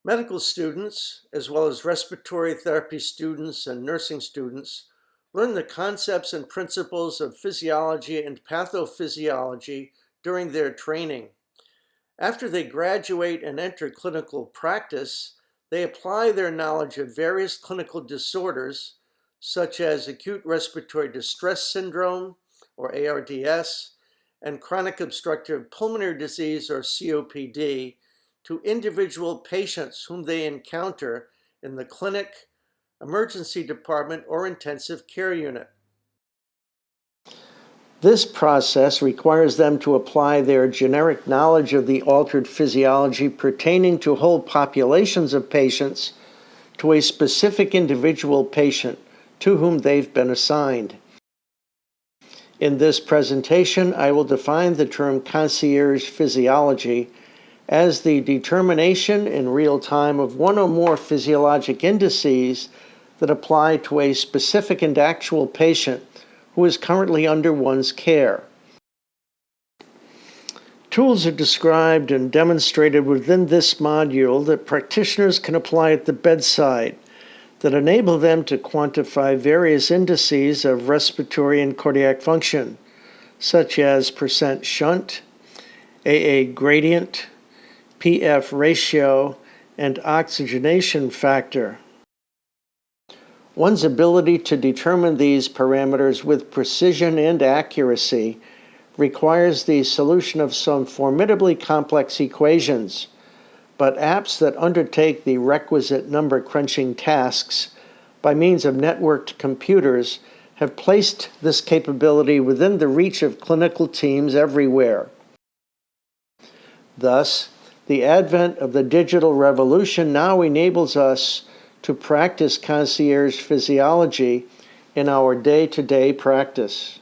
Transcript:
Medical students, as well as respiratory therapy students and nursing students, learn the concepts and principles of physiology and pathophysiology during their training. After they graduate and enter clinical practice, they apply their knowledge of various clinical disorders, such as acute respiratory distress syndrome, or ARDS, and chronic obstructive pulmonary disease, or COPD, to individual patients whom they encounter in the clinic, emergency department, or intensive care unit. This process requires them to apply their generic knowledge of the altered physiology pertaining to whole populations of patients to a specific individual patient to whom they've been assigned. In this presentation, I will define the term concierge physiology as the determination in real time of one or more physiologic indices that apply to a specific and actual patient who is currently under one's care. Tools are described and demonstrated within this module that practitioners can apply at the bedside that enable them to quantify various indices of respiratory and cardiac function, such as percent shunt, AA gradient, PF ratio, and oxygenation factor. One's ability to determine these parameters with precision and accuracy requires the solution of some formidably complex equations, but apps that undertake the requisite number crunching tasks by means of networked computers have placed this capability within the reach of clinical teams everywhere. Thus, the advent of the digital revolution now enables us to practice concierge physiology in our day-to-day practice.